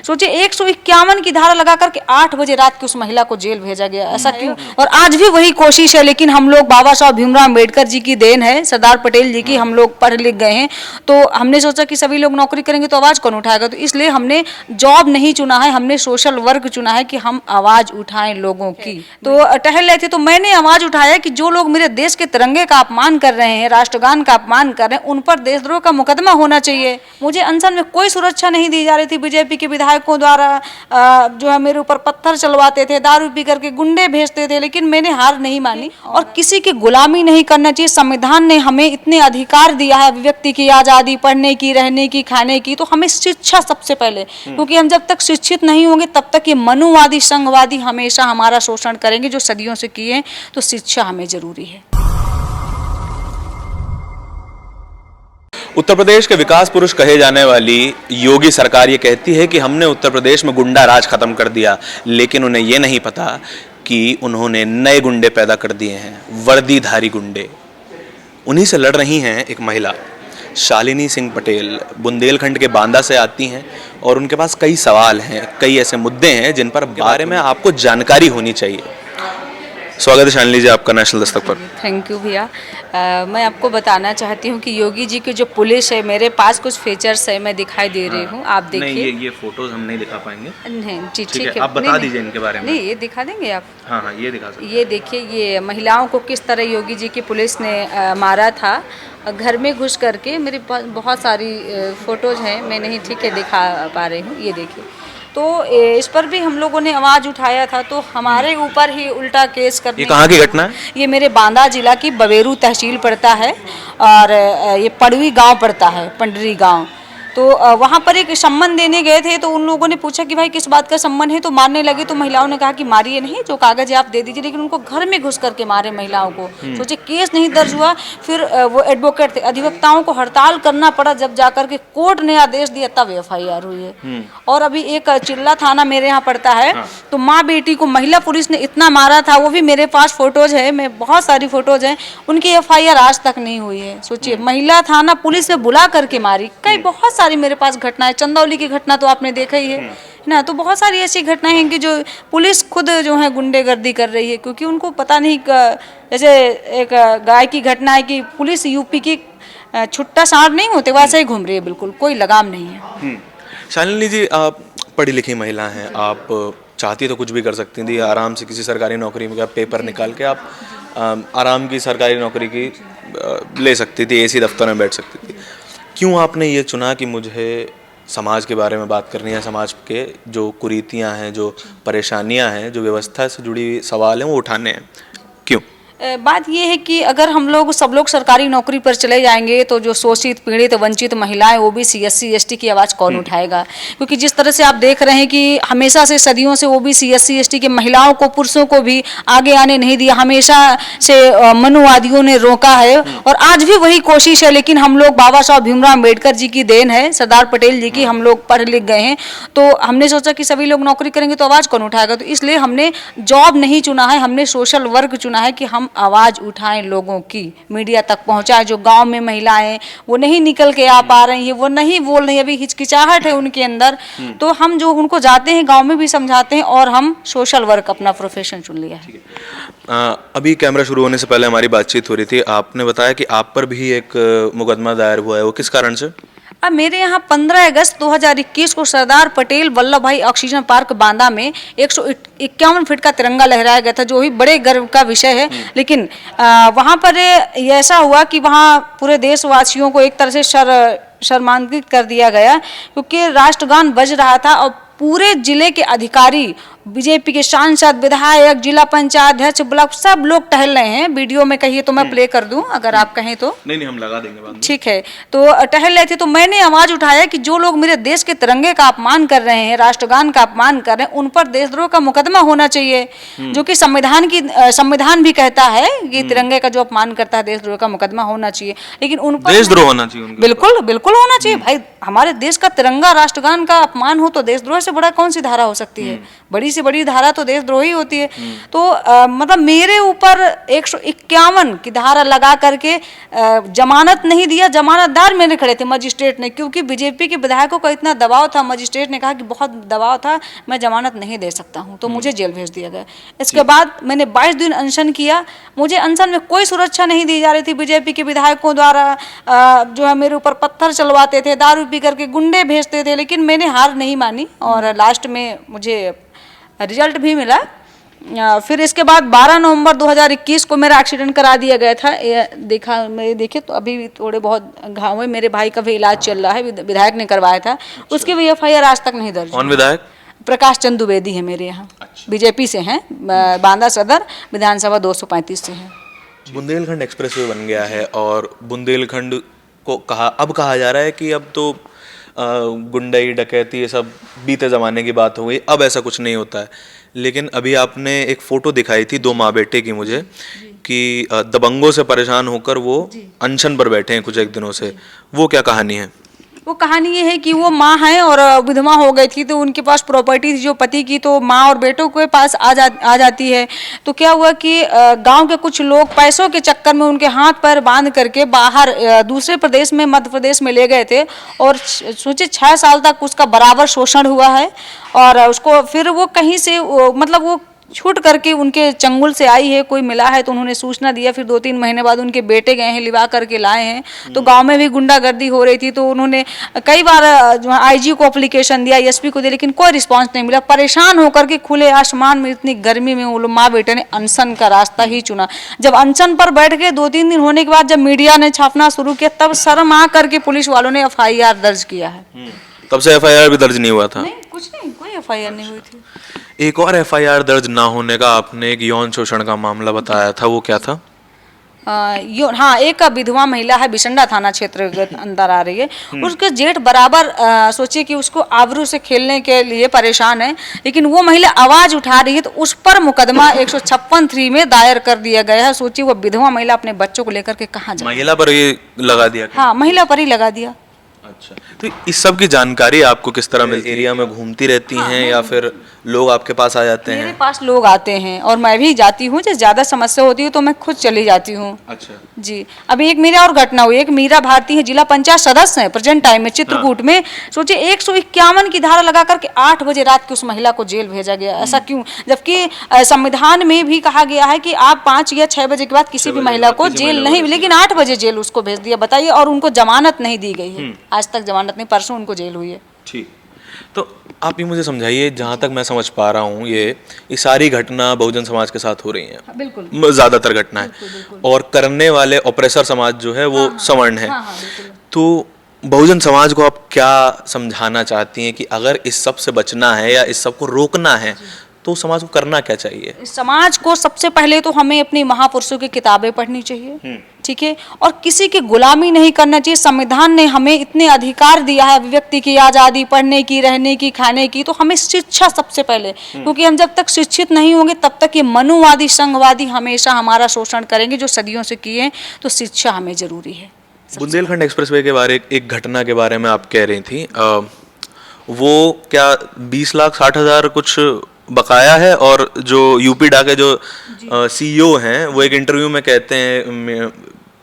सोचिए 151 की धारा लगा करके 8 बजे रात की उस महिला को जेल भेजा गया, ऐसा क्यों? और आज भी वही कोशिश है, लेकिन हम लोग बाबा साहब भीमराव अम्बेडकर जी की देन है, सरदार पटेल जी की, हम लोग पढ़ लिख गए हैं, तो हमने सोचा कि सभी लोग नौकरी करेंगे तो आवाज कौन उठाएगा, तो इसलिए हमने जॉब नहीं चुना है, हमने सोशल वर्क चुना है कि हम आवाज उठाएं लोगों की। तो टहल रहे थे तो मैंने आवाज उठाया कि जो लोग मेरे देश के तिरंगे का अपमान कर रहे हैं, राष्ट्रगान का अपमान कर रहे हैं, उन पर देशद्रोह का मुकदमा होना चाहिए। मुझे अनशन में कोई सुरक्षा नहीं दी जा रही थी, बीजेपी के विधायकों द्वारा जो है मेरे ऊपर पत्थर चलवाते थे, दारू पी करके गुंडे भेजते थे, लेकिन मैंने हार नहीं मानी और किसी की गुलामी नहीं करना चाहिए। संविधान ने हमें इतने अधिकार दिया है, अभिव्यक्ति की आजादी, पढ़ने की, रहने की, खाने की, तो हमें शिक्षा सबसे पहले, क्योंकि हम जब तक शिक्षित नहीं होंगे तब तक ये मनुवादी संघवादी हमेशा हमारा शोषण करेंगे जो सदियों से किए हैं। तो शिक्षा हमें जरूरी है। उत्तर प्रदेश के विकास पुरुष कहे जाने वाली योगी सरकार ये कहती है कि हमने उत्तर प्रदेश में गुंडा राज खत्म कर दिया, लेकिन उन्हें ये नहीं पता कि उन्होंने नए गुंडे पैदा कर दिए हैं, वर्दीधारी गुंडे। उन्हीं से लड़ रही हैं एक महिला शालिनी सिंह पटेल, बुंदेलखंड के बांदा से आती हैं और उनके पास कई सवाल हैं, कई ऐसे मुद्दे हैं जिन पर बारे में आपको जानकारी होनी चाहिए। स्वागत है शालिनी जी आपका नेशनल दस्तक पर। थैंक यू भैया। मैं आपको बताना चाहती हूँ कि योगी जी की जो पुलिस है, मेरे पास कुछ फीचर्स है, मैं दिखाई दे रही हूँ, आप देखिए। नहीं, ये फोटोज हम नहीं दिखा पाएंगे। नहीं जी, ठीक है, आप बता दीजिए इनके बारे में। नहीं, ये दिखा देंगे आप। हाँ हाँ, ये दिखा सकते हैं। ये देखिए, ये महिलाओं को किस तरह योगी जी की पुलिस ने मारा था घर में घुस करके। मेरे पास बहुत सारी फोटोज हैं, मैं नहीं ठीक है दिखा पा रही हूँ। ये देखिए, तो इस पर भी हम लोगों ने आवाज उठाया था, तो हमारे ऊपर ही उल्टा केस करने। ये कहाँ की घटना है? ये मेरे बांदा जिला की बवेरू तहसील पड़ता है और ये पड़वी गांव पड़ता है, पंडरी गांव। तो वहाँ पर एक सम्मान देने गए थे, तो उन लोगों ने पूछा कि भाई किस बात का सम्मान है, तो मारने लगे। तो महिलाओं ने कहा कि मारिए नहीं, जो कागज है आप दे दीजिए, लेकिन उनको घर में घुस करके मारे महिलाओं को। सोचे केस नहीं दर्ज हुआ। फिर वो एडवोकेट थे, अधिवक्ताओं को हड़ताल करना पड़ा, जब जाकर के कोर्ट ने आदेश दिया तब FIR हुई है। और अभी एक चिल्ला थाना मेरे यहाँ पड़ता है, तो माँ बेटी को महिला पुलिस ने इतना मारा था, वो भी मेरे पास फोटोज है, मैं बहुत सारी फोटोज हैं, उनकी FIR आज तक नहीं हुई है। सोचिए, महिला थाना पुलिस में बुला करके मारी। कई बहुत सारी मेरे पास घटना है। चंदौली की घटना तो आपने देखा ही है ना। तो बहुत सारी ऐसी घटनाएं हैं कि जो पुलिस खुद जो है गुंडेगर्दी कर रही है, क्योंकि उनको पता नहीं। जैसे एक गाय की घटना है कि पुलिस यूपी की छुट्टा सांड नहीं होते वैसे ही घूम रही है, बिल्कुल कोई लगाम नहीं है। शालिनी जी, आप पढ़ी लिखी महिला हैं, आप चाहती तो कुछ भी कर सकती थी, आराम से किसी सरकारी नौकरी में पेपर निकाल के आप आराम की सरकारी नौकरी की ले सकती थी, AC दफ्तर में बैठ सकती थी। क्यों आपने ये चुना कि मुझे समाज के बारे में बात करनी है, समाज के जो कुरीतियां हैं, जो परेशानियां हैं, जो व्यवस्था से जुड़ी सवाल हैं, वो उठाने हैं? क्यों? बात यह है कि अगर हम लोग सब लोग सरकारी नौकरी पर चले जाएंगे तो जो शोषित, पीड़ित, वंचित महिलाएं, OBC, SC, ST की आवाज़ कौन उठाएगा? क्योंकि जिस तरह से आप देख रहे हैं कि हमेशा से सदियों से OBC, SC, ST के महिलाओं को, पुरुषों को भी आगे आने नहीं दिया, हमेशा से मनुवादियों ने रोका है और आज भी वही कोशिश है। लेकिन हम लोग बाबा साहब भीमराव अम्बेडकर जी की देन है, सरदार पटेल जी की, हम लोग पढ़ लिख गए हैं, तो हमने सोचा कि सभी लोग नौकरी करेंगे तो आवाज़ कौन उठाएगा। तो इसलिए हमने जॉब नहीं चुना है, हमने सोशल वर्क चुना है कि हम आवाज उठाएं लोगों की, मीडिया तक पहुंचाएं। जो गांव में महिलाएं वो नहीं निकल के आ पा रही हैं, वो नहीं बोल रही, अभी हिचकिचाहट है उनके अंदर, तो हम जो उनको जाते हैं गांव में भी समझाते हैं और हम सोशल वर्क अपना प्रोफेशन चुन लिया है। अभी कैमरा शुरू होने से पहले हमारी बातचीत हो रही थी, आपने बताया कि आप पर भी एक मुकदमा दायर हुआ है, वो किस कारण से? अब मेरे यहाँ 15 अगस्त 2021 को सरदार पटेल वल्लभ भाई ऑक्सीजन पार्क बांदा में 151 फीट का तिरंगा लहराया गया था, जो भी बड़े गर्व का विषय है। लेकिन वहाँ पर ऐसा हुआ कि वहाँ पूरे देशवासियों को एक तरह से शर्मान्वित कर दिया गया, क्योंकि राष्ट्रगान बज रहा था और पूरे जिले के अधिकारी, बीजेपी के सांसद, विधायक, जिला पंचायत अध्यक्ष, ब्लॉक, सब लोग टहल रहे हैं। वीडियो में कहिए तो मैं प्ले कर दूं, अगर आप कहें तो। नहीं, हम लगा देंगे बाद में। ठीक है। तो टहल रहे थे, तो मैंने आवाज उठाया कि जो लोग मेरे देश के तिरंगे का अपमान कर रहे हैं, राष्ट्रगान का अपमान कर रहे हैं, उन पर देशद्रोह का मुकदमा होना चाहिए, जो कि संविधान भी कहता है कि तिरंगे का जो अपमान करता है देशद्रोह का मुकदमा होना चाहिए। लेकिन उन पर देशद्रोह होना चाहिए, बिल्कुल बिल्कुल होना चाहिए भाई। हमारे देश का तिरंगा, राष्ट्रगान का अपमान हो तो देशद्रोह से बड़ा कौन सी धारा हो सकती है? बड़ी सी से बड़ी धारा तो देशद्रोही होती है। तो मतलब मेरे ऊपर 151 की धारा लगा करके जमानत नहीं दिया, जमानतदार मेरे खड़े थे मजिस्ट्रेट ने, क्योंकि बीजेपी के विधायकों का इतना दबाव था, मजिस्ट्रेट ने कहा कि बहुत दबाव था, मैं जमानत नहीं दे सकता हूँ, तो मुझे जेल भेज दिया गया। इसके बाद मैंने 22 दिन अनशन किया, मुझे अनशन में कोई सुरक्षा नहीं दी जा रही थी बीजेपी के विधायकों द्वारा, जो है मेरे ऊपर पत्थर चलवाते थे, दारू पी करके गुंडे भेजते थे, लेकिन मैंने हार नहीं मानी और लास्ट में मुझे रिजल्ट भी मिला। फिर इसके बाद 12 नवंबर 2021 को मेरा एक्सीडेंट करा दिया गया था। देखे तो अभी भी थोड़े बहुत घाव है, मेरे भाई का भी इलाज चल रहा है, विधायक ने करवाया था। उसकी भी FIR आज तक नहीं दर्ज। कौन विधायक? प्रकाश चंद द्विवेदी है मेरे यहाँ। बीजेपी से हैं, बांदा सदर विधानसभा 235 से हैं। बुंदेलखंड एक्सप्रेसवे बन गया है और बुंदेलखंड को कहा जा रहा है कि अब तो गुंडई डकैती ये सब बीते ज़माने की बात हो गई, अब ऐसा कुछ नहीं होता है। लेकिन अभी आपने एक फ़ोटो दिखाई थी 2 माँ बेटे की मुझे, कि दबंगों से परेशान होकर वो अनशन पर बैठे हैं कुछ एक दिनों से, वो क्या कहानी है? वो कहानी ये है कि वो माँ हैं और विधवा हो गई थी, तो उनके पास प्रॉपर्टी थी जो पति की, तो माँ और बेटों के पास आ जाती है। तो क्या हुआ कि गांव के कुछ लोग पैसों के चक्कर में उनके हाथ पैर बांध करके बाहर दूसरे प्रदेश में, मध्य प्रदेश में ले गए थे और सोचे 6 साल तक उसका बराबर शोषण हुआ है। और उसको फिर वो कहीं से मतलब वो छूट करके उनके चंगुल से आई है, कोई मिला है तो उन्होंने सूचना दिया। फिर 2-3 महीने बाद उनके बेटे गए हैं, लिवा करके लाए हैं। तो गांव में भी गुंडागर्दी हो रही थी, तो उन्होंने कई बार जो IG को एप्लीकेशन दिया, SP को दिया, लेकिन कोई रिस्पांस नहीं मिला। परेशान होकर के खुले आसमान में इतनी गर्मी में वो माँ बेटे ने अनशन का रास्ता ही चुना। जब अनशन पर बैठ गए 2-3 दिन होने के बाद जब मीडिया ने छापना शुरू किया, तब शर्म आ करके पुलिस वालों ने FIR दर्ज किया है। तब से FIR भी दर्ज नहीं हुआ था? नहीं, कुछ नहीं, कोई FIR नहीं हुई थी। एक और FIR दर्ज ना होने का आपने एक यौन शोषण का मामला बताया था, वो क्या था? हाँ, एक विधवा महिला है, बिशंडा थाना क्षेत्र के अंदर आ रही है। उसके जेठ बराबर सोचिए कि उसको आबरू से खेलने के लिए परेशान है, लेकिन वो महिला आवाज उठा रही है, तो उस पर मुकदमा 156(3) में दायर कर दिया गया है। सोचिए वो विधवा महिला अपने बच्चों को लेकर के कहाँ जाए। महिला पर ये लगा दिया? हाँ, महिला पर ही लगा दिया। अच्छा, तो इस सब की जानकारी आपको किस तरह मिलती है? एरिया में घूमती रहती हैं या फिर लोग आपके पास आ जाते हैं? मेरे पास लोग आते हैं और मैं भी जाती हूँ। जब ज़्यादा समस्या होती है तो मैं खुद चली जाती हूँ। अच्छा जी। अभी एक मेरा और घटना हुई, एक मीरा भारती है, जिला पंचायत सदस्य है प्रेजेंट टाइम में चित्रकूट में। सोचिए 151 की धारा लगा करके 8 बजे रात की उस महिला को जेल भेजा गया। ऐसा क्यों? जबकि संविधान में भी कहा गया है कि आप 5 या 6 बजे के बाद किसी भी महिला को जेल नहीं, लेकिन 8 बजे जेल उसको भेज दिया। बताइए, और उनको जमानत नहीं दी गई है, आज तक जमानत नहीं, परसों उनको जेल हुई है। ठीक, तो आप ये मुझे समझाइए, जहाँ तक मैं समझ पा रहा हूँ ये सारी घटना बहुजन समाज के साथ हो रही है। बिल्कुल, ज्यादातर घटना है, और करने वाले ऑपरेसर समाज जो है वो सवर्ण है। तो बहुजन समाज को आप क्या समझाना चाहती हैं कि अगर इस सब से बचना है या इस सब को रोकना है तो समाज को करना क्या चाहिए? समाज को सबसे पहले तो हमें अपनी महापुरुषों की किताबें पढ़नी चाहिए, ठीक है, और किसी की गुलामी नहीं करना चाहिए। संविधान ने हमें इतने अधिकार दिया है, अभिव्यक्ति की आज़ादी, पढ़ने की, रहने की, खाने की, तो हमें शिक्षा सबसे पहले, क्योंकि हम जब तक शिक्षित नहीं होंगे तब तक ये मनुवादी, संघवादी हमेशा हमारा शोषण करेंगे, जो सदियों से किए हैं। तो शिक्षा हमें जरूरी है। बुंदेलखंड एक्सप्रेसवे के बारे एक घटना के बारे में आप कह रही थी, वो क्या 20,60,000 कुछ बकाया है? और जो यूपी डा के जो CEO हैं वो एक इंटरव्यू में कहते हैं,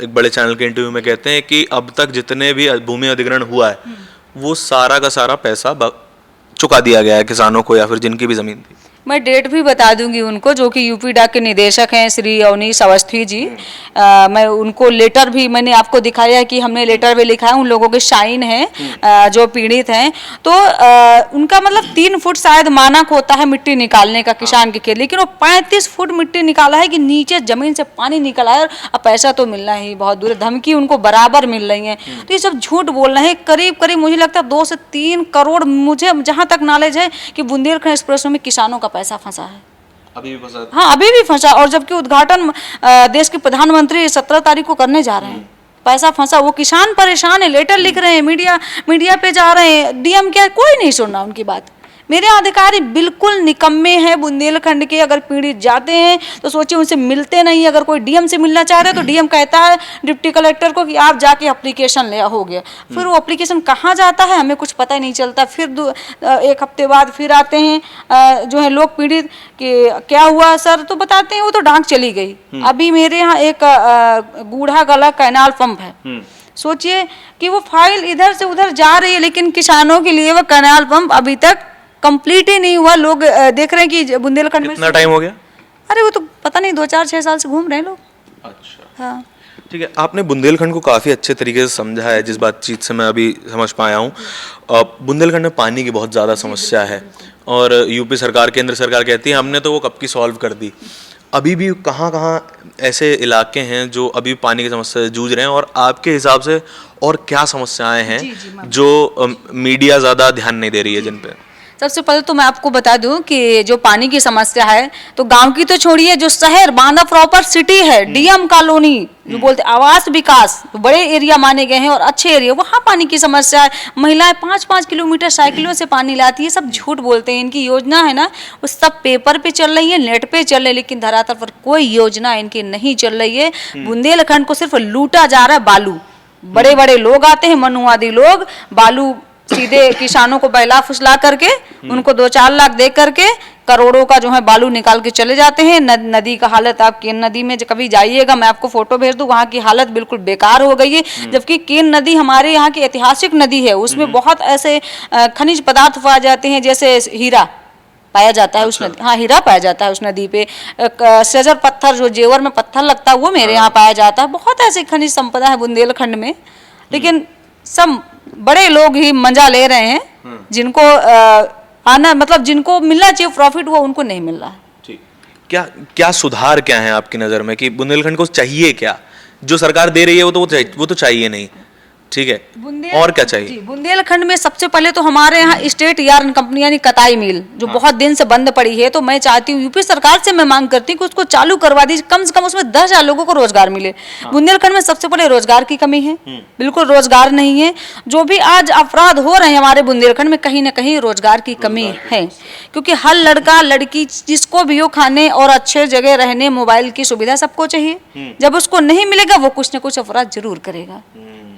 एक बड़े चैनल के इंटरव्यू में कहते हैं कि अब तक जितने भी भूमि अधिग्रहण हुआ है वो सारा का सारा पैसा चुका दिया गया है किसानों को या फिर जिनकी भी जमीन थी। मैं डेट भी बता दूंगी उनको, जो कि यूपी डाक के निदेशक हैं श्री अवनीश अवस्थी जी। मैं उनको लेटर भी मैंने आपको दिखाया है कि हमने लेटर भी लिखा है, उन लोगों के साइन हैं जो पीड़ित हैं। तो उनका मतलब 3 फुट शायद मानक होता है मिट्टी निकालने का किसान के खेत, लेकिन वो 35 फुट मिट्टी निकाला है कि नीचे जमीन से पानी निकल आया, और पैसा तो मिलना ही बहुत दूर है, धमकी उनको बराबर मिल रही है। तो ये सब झूठ बोल रहे हैं। करीब करीब मुझे लगता है 2 से 3 करोड़, मुझे जहाँ तक नॉलेज है कि बुंदेलखंड एक्सप्रेस में किसानों का पैसा फंसा है। अभी भी फंसा? हाँ, अभी भी फंसा, और जबकि उद्घाटन देश के प्रधानमंत्री 17 तारीख को करने जा रहे हैं। पैसा फंसा, वो किसान परेशान है, लेटर लिख रहे हैं, मीडिया पे जा रहे हैं, DM क्या, कोई नहीं सुन रहा उनकी बात। मेरे यहाँ अधिकारी बिल्कुल निकम्मे हैं बुंदेलखंड के। अगर पीड़ित जाते हैं तो सोचिए उनसे मिलते नहीं। अगर कोई डीएम से मिलना चाह रहा है तो डीएम कहता है डिप्टी कलेक्टर को कि आप जाके एप्लीकेशन ले हो गया। फिर वो एप्लीकेशन कहाँ जाता है हमें कुछ पता ही नहीं चलता। फिर एक हफ्ते बाद फिर आते हैं जो है लोग पीड़ित कि क्या हुआ सर, तो बताते हैं वो तो डाक चली गई। अभी मेरे यहाँ एक बूढ़ा गला कैनाल पंप है, सोचिए कि वो फाइल इधर से उधर जा रही है, लेकिन किसानों के लिए वो कैनाल पंप अभी तक कंप्लीट ही नहीं हुआ। लोग देख रहे हैं कि बुंदेलखंड में कितना टाइम हो गया? अरे वो तो पता नहीं 2-4-6 साल से घूम रहे हैं लोग। अच्छा, हाँ ठीक है। आपने बुंदेलखंड को काफ़ी अच्छे तरीके से समझा है, जिस बातचीत से मैं अभी समझ पाया हूँ। बुंदेलखंड में पानी की बहुत ज़्यादा समस्या है और यूपी सरकार, केंद्र सरकार कहती है हमने तो वो कब की सॉल्व कर दी। अभी भी कहाँ कहाँ ऐसे इलाके हैं जो अभी पानी की समस्या से जूझ रहे हैं, और आपके हिसाब से और क्या समस्याएं हैं जो मीडिया ज़्यादा ध्यान नहीं दे रही है जिन पे? सबसे पहले तो मैं आपको बता दूं कि जो पानी की समस्या है तो गांव की तो छोड़िए, जो शहर बांदा प्रॉपर सिटी है, डीएम कॉलोनी जो बोलते आवास विकास, बड़े एरिया माने गए हैं और अच्छे एरिया, वहाँ पानी की समस्या है। महिलाएं 5-5 किलोमीटर साइकिलों से पानी लाती है। सब झूठ बोलते हैं। इनकी योजना है ना वो सब पेपर पे चल रही है, नेट पे चल रही है, लेकिन धरातल पर कोई योजना इनकी नहीं चल रही है। बुंदेलखंड को सिर्फ लूटा जा रहा है बालू। बड़े बड़े लोग आते हैं, मनुवादी लोग, बालू सीधे किसानों को बहला फुसला करके उनको 2-4 लाख दे करके करोड़ों का जो है बालू निकाल के चले जाते हैं। नदी का हालत, आप केन नदी में कभी जाइएगा, मैं आपको फोटो भेज दूं, वहाँ की हालत बिल्कुल बेकार हो गई है। जबकि केन नदी हमारे यहाँ की ऐतिहासिक नदी है, उसमें बहुत ऐसे खनिज पदार्थ पाए जाते हैं, जैसे हीरा पाया जाता है उस नदी, हाँ हीरा पाया जाता है उस नदी पे। सजर पत्थर जो जेवर में पत्थर लगता है वो मेरे यहाँ पाया जाता है। बहुत ऐसी खनिज संपदा है बुंदेलखंड में, लेकिन सब बड़े लोग ही मजा ले रहे हैं। जिनको आना मतलब जिनको मिलना चाहिए प्रॉफिट, वो उनको नहीं मिल रहा है। ठीक, क्या सुधार क्या है आपकी नज़र में कि बुंदेलखंड को चाहिए क्या? जो सरकार दे रही है वो तो चाहिए नहीं, ठीक है, और क्या चाहिए? बुंदेलखंड में सबसे पहले तो हमारे यहाँ स्टेट यार्न कंपनी यानी कताई मिल जो बहुत दिन से बंद पड़ी है, तो मैं चाहती हूँ यूपी सरकार से मैं मांग करती हूँ कि उसको चालू करवा दीजिए। कम से कम उसमें 10,000 लोगों को रोजगार मिले। बुंदेलखंड में सबसे पहले रोजगार की कमी है, बिल्कुल रोजगार नहीं है। जो भी आज अपराध हो रहे हैं हमारे बुंदेलखंड में, कहीं ना कहीं रोजगार की कमी है, क्योंकि हर लड़का लड़की जिसको भी हो खाने और अच्छे जगह रहने, मोबाइल की सुविधा सबको चाहिए। जब उसको नहीं मिलेगा वो कुछ न कुछ अपराध जरूर करेगा,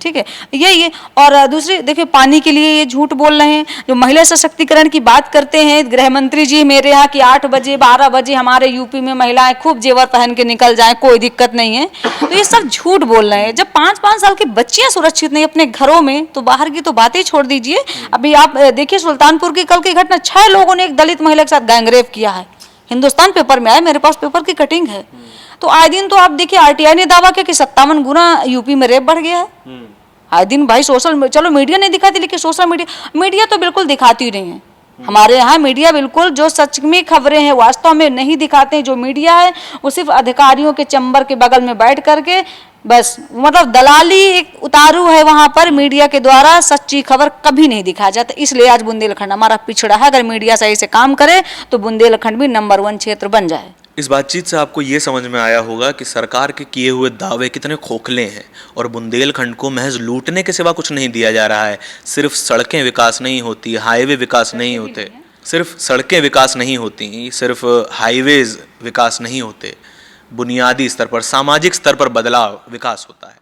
ठीक है, यही। और दूसरी देखिए, पानी के लिए ये झूठ बोल रहे हैं। जो महिला सशक्तिकरण की बात करते हैं गृह मंत्री जी मेरे यहाँ की 8 बजे 12 बजे हमारे यूपी में महिलाएं खूब जेवर पहन के निकल जाएं, कोई दिक्कत नहीं है, तो ये सब झूठ बोल रहे हैं। जब 5-5 साल की बच्चियां सुरक्षित नहीं अपने घरों में, तो बाहर की तो बातें छोड़ दीजिए। अभी आप देखिए सुल्तानपुर की कल की घटना, 6 लोगों ने एक दलित महिला के साथ गैंगरेप किया है। हिंदुस्तान पेपर में आया, मेरे पास पेपर की कटिंग है। तो आए दिन तो आप देखिए आरटीआई ने दावा किया कि 57 गुना यूपी में रेप बढ़ गया है। आए दिन भाई सोशल, चलो मीडिया नहीं दिखाती, लेकिन सोशल मीडिया तो बिल्कुल दिखाती नहीं है। हमारे यहाँ मीडिया बिल्कुल जो सच में खबरें हैं वास्तव में नहीं दिखाते हैं। जो मीडिया है वो सिर्फ अधिकारियों के चैम्बर के बगल में बैठ करके बस मतलब दलाली एक उतारू है वहाँ पर। मीडिया के द्वारा सच्ची खबर कभी नहीं दिखाया जाता, इसलिए आज बुंदेलखंड हमारा पिछड़ा है। अगर मीडिया सही से काम करे तो बुंदेलखंड भी नंबर 1 क्षेत्र बन जाए। इस बातचीत से आपको ये समझ में आया होगा कि सरकार के किए हुए दावे कितने खोखले हैं और बुंदेलखंड को महज लूटने के सिवा कुछ नहीं दिया जा रहा है। सिर्फ सड़कें विकास नहीं होती, हाईवे विकास नहीं होते, सिर्फ सड़कें विकास नहीं होती, सिर्फ हाईवेज विकास नहीं होते, बुनियादी स्तर पर, सामाजिक स्तर पर बदलाव विकास होता है।